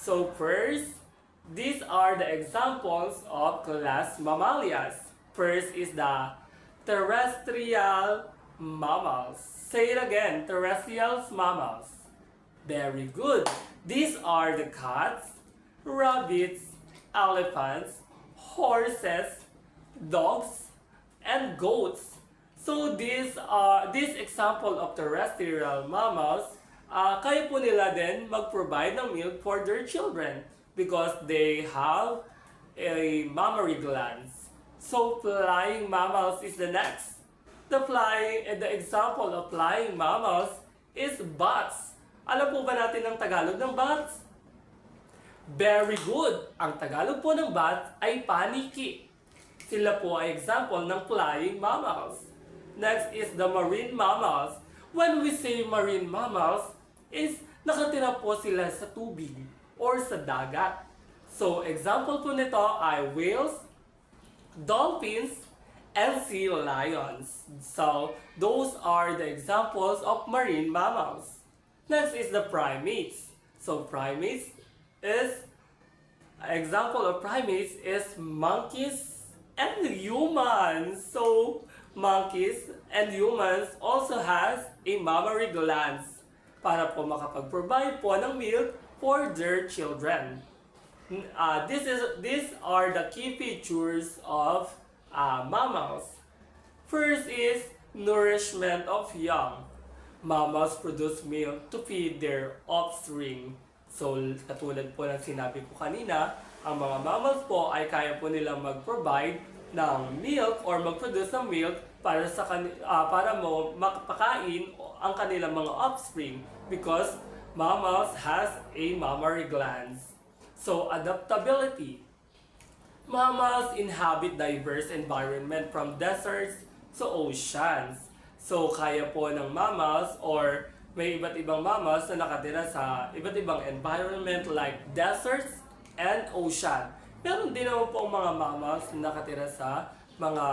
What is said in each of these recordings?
So first, these are the examples of class Mammalias. First is the terrestrial mammals. Say it again, terrestrial mammals. Very good. These are the cats, rabbits, elephants, horses, dogs, and goats. So this example of terrestrial mammals, kaya po nila din mag-provide ng milk for their children because they have a mammary glands. So flying mammals is the next. The example of flying mammals is bats. Alam po ba natin ang Tagalog ng bats? Very good! Ang Tagalog po ng bats ay paniki. Sila po ay example ng flying mammals. Next is the marine mammals. When we say marine mammals, is nakatira po sila sa tubig or sa dagat. So, example po nito ay whales, dolphins, and sea lions. So, those are the examples of marine mammals. Next is the primates. So, example of primates is monkeys and humans. So, monkeys and humans also has a mammary glands para po makapag-provide po ng milk for their children. These are the key features of mammals. First is nourishment of young. Mammals produce milk to feed their offspring. So, katulad po ng sinabi ko kanina, ang mga mammals po ay kaya po nilang mag-provide ng milk or mag-produce ng milk para mo makapakain ang kanilang mga offspring because mammals has a mammary glands. So, adaptability. Mammals inhabit diverse environment from deserts to oceans. So, kaya po ng mammals or may iba't ibang mammals na nakatira sa iba't ibang environment like deserts and ocean. Meron din naman po mga mammals na nakatira sa mga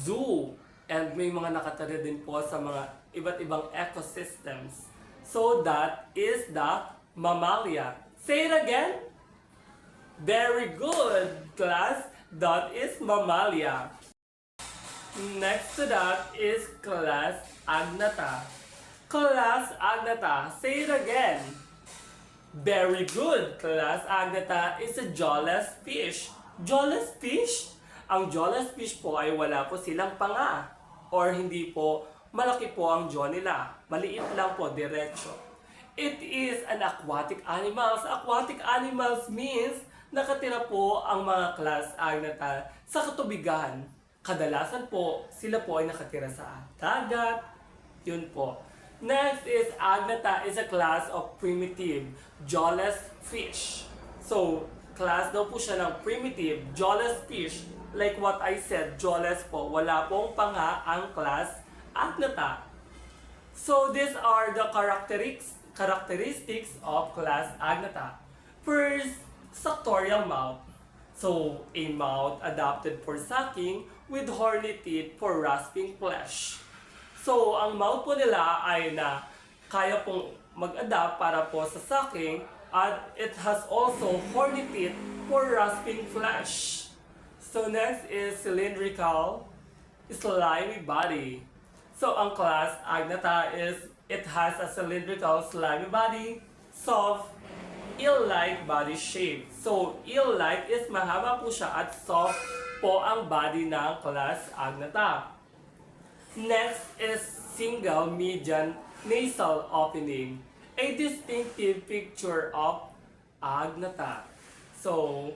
zoo and may mga nakatira din po sa mga iba't ibang ecosystems. So, that is the mammalia. Say it again. Very good, class. That is mammalia. Next to that is class Agnatha. Class Agnatha. Say it again. Very good. Class Agnatha is a jawless fish. Jawless fish? Ang jawless fish po ay wala po silang panga. Or hindi po, malaki po ang jaw nila. Maliit lang po, diretso. It is an aquatic animals. Aquatic animals means nakatira po ang mga class Agnatha sa katubigan. Kadalasan po, sila po ay nakatira sa dagat. Yun po. Next is Agnatha is a class of primitive, jawless fish. So, class daw po siya ng primitive, jawless fish. Like what I said, jawless po. Wala pong panga ang class Agnatha. So, these are the characteristics of class Agnatha. First, suctorial mouth. So, a mouth adapted for sucking with horny teeth for rasping flesh. So, ang mouth po nila ay na kaya pong mag-adapt para po sa sucking at it has also horny teeth for rasping flesh. So, next is cylindrical slimy body. So, ang class Agnatha is it has a cylindrical slimy body, soft, eel-like body shape. So, eel-like is mahaba po siya at soft po ang body ng class Agnatha. Next is single median nasal opening, a distinctive picture of Agnatha. So,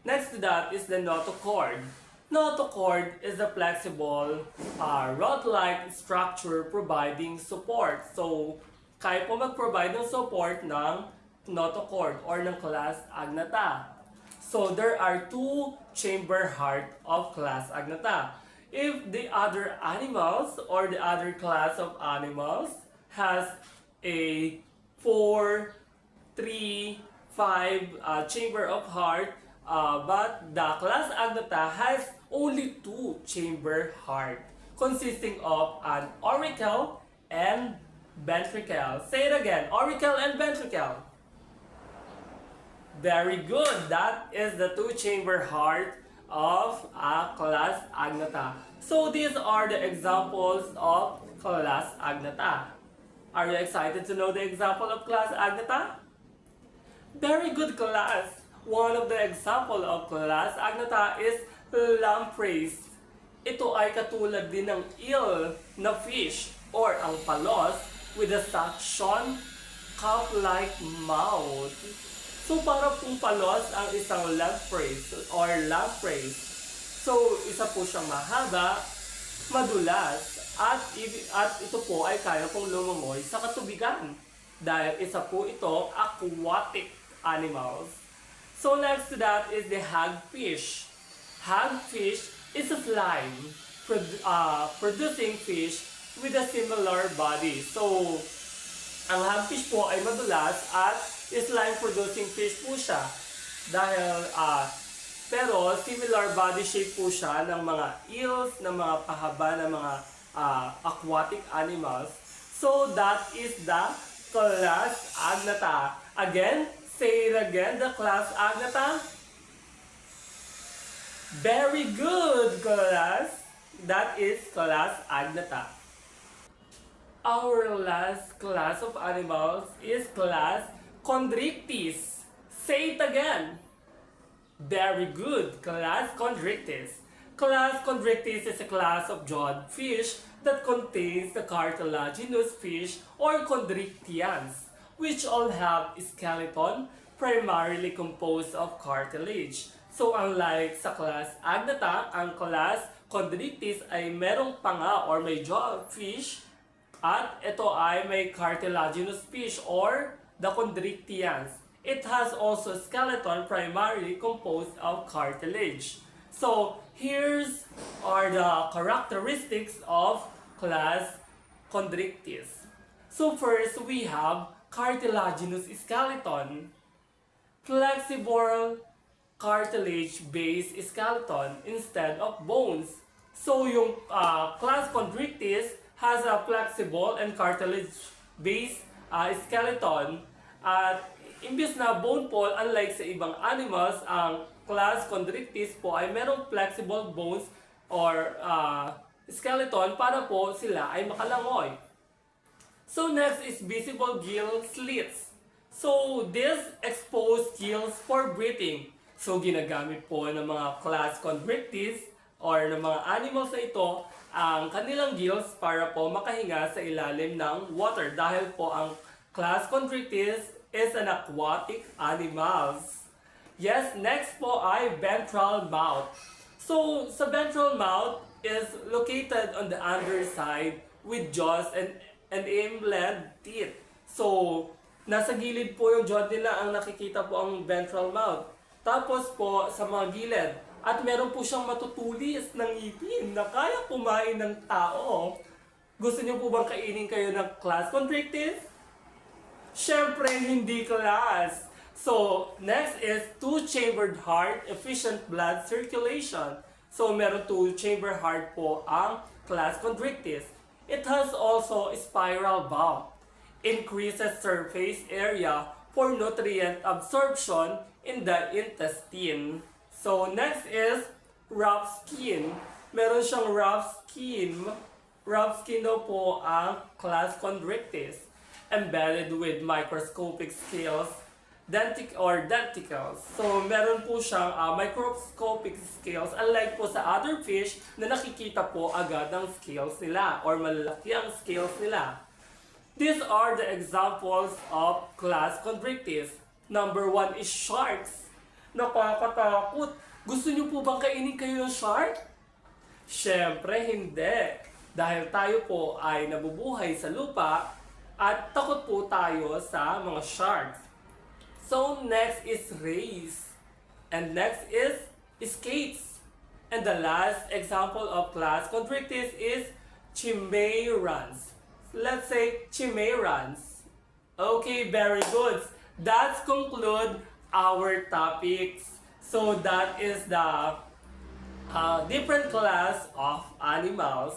next to that is the notochord. Notochord is a flexible, rod-like structure providing support. So, kaya po mag-provide ng support ng notochord or ng class Agnatha. So, there are two chamber heart of class Agnatha. If the other animals or the other class of animals has a 4, 3, 5 chamber of heart, but the class Agnatha has only 2 chamber heart consisting of an auricle and ventricle. Say it again, auricle and ventricle. Very good. That is the two-chamber heart of a class agnata. So these are the examples of class agnata. Are you excited to know the example of class agnata? Very good, class. One of the example of class agnata is lampreys. Ito ay katulad din ng eel na fish or ang palos with a suction cup-like mouth. So para pong palos ang isang lampreys or lampreys. So isa po siyang mahaba, madulas, at ito po ay kaya pong lumangoy sa katubigan. Dahil isa po ito aquatic animals. So next to that is the hagfish. Hagfish is a slime producing fish with a similar body. So ang hagfish po ay madulas at slime producing fish po siya. Dahil pero similar body shape po siya ng mga eels, ng mga pahaba ng mga aquatic animals. So that is the class agnata. Again, say it again, the class agnata. Very good, class. That is class agnata. Our last class of animals is class Chondrichthyes. Say it again. Very good, class Chondrichthyes. Class Chondrichthyes is a class of jawed fish that contains the cartilaginous fish or chondrichthyans, which all have a skeleton primarily composed of cartilage. So unlike sa class Agnata, ang class Chondrichthyes ay merong panga or may jawed fish at ito ay may cartilaginous fish or the chondrichthyans. It has also a skeleton primarily composed of cartilage. So here's are the characteristics of class Chondrichthyes. So first we have cartilaginous skeleton, flexible cartilage-based skeleton instead of bones. So yung class Chondrichthyes has a flexible and cartilage-based skeleton at imbis na bone po, unlike sa ibang animals, ang class Chondrichthyes po ay merong flexible bones or skeleton para po sila ay makalangoy. So next is visible gill slits. So this exposed gills for breathing. So ginagamit po ng mga class Chondrichthyes or ng mga animals na ito ang kanilang gills para po makahinga sa ilalim ng water dahil po ang class Chondrichthyes is an aquatic animals. Yes, next po ay ventral mouth. So sa ventral mouth is located on the underside with jaws and inland teeth. So nasa gilid po yung jaw nila ang nakikita po ang ventral mouth. Tapos po sa mga gilid at meron po siyang matutulis ng ngipin na kaya kumain ng tao. Gusto niyo po bang kainin kayo ng class Chondrichthyes? Syempre, hindi, class. So, next is two-chambered heart, efficient blood circulation. So, meron two-chamber heart po ang class Chondrichthyes. It has also a spiral valve, increases surface area for nutrient absorption in the intestine. So, next is rough skin. Meron siyang rough skin. Rough skin daw po ang class Chondrichthyes, embedded with microscopic scales, denticles. So, meron po siyang microscopic scales, unlike po sa other fish na nakikita po agad ang scales nila or malalaki ang scales nila. These are the examples of class Chondrichthyes. Number 1 is sharks. Nakakatakot. Gusto niyo po bang kainin kayo ng shark? Syempre, hindi. Dahil tayo po ay nabubuhay sa lupa at takot po tayo sa mga sharks. So, next is rays. And next is skates. And the last example of class Chondrichthyes is chimaerans. Let's say chimaerans. Okay, very good. That's conclude our topics. So that is the different class of animals.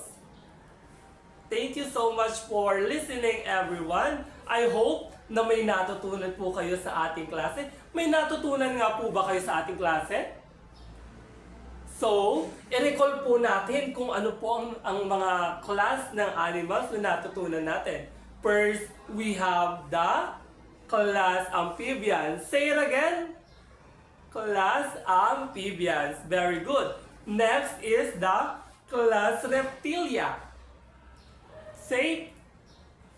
Thank you so much for listening, everyone. I hope na may natutunan po kayo sa ating klase? May natutunan nga po ba kayo sa ating klase? So, i-recall po natin kung ano po ang mga class ng animals na natutunan natin. First, we have the class amphibians. Say it again. Class amphibians. Very good. Next is the class reptilia. Say,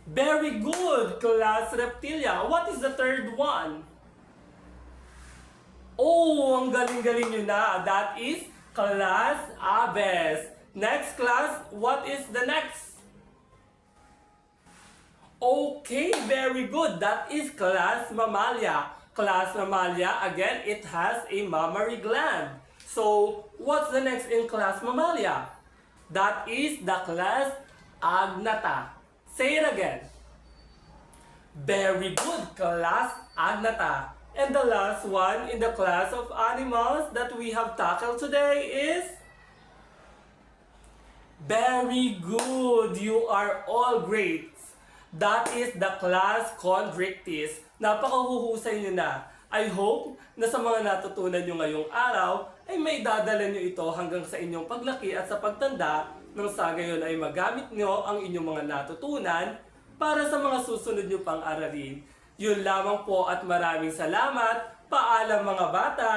very good, class reptilia. What is the third one? Oh, ang galing-galing nyo na. That is class aves. Next class, what is the next? Okay, very good. That is class mammalia. Class mammalia, again, it has a mammary gland. So, what's the next in class mammalia? That is the class agnata. Say it again. Very good, class agnata. And the last one in the class of animals that we have tackled today is... Very good! You are all great! That is the class Chondrichthyes. Napakahuhusay nyo na. I hope na sa mga natutunan nyo ngayong araw ay may dadala nyo ito hanggang sa inyong paglaki at sa pagtanda nang sa gayon ay magamit nyo ang inyong mga natutunan para sa mga susunod nyo pang aralin. Yun lamang po at maraming salamat. Paalam mga bata!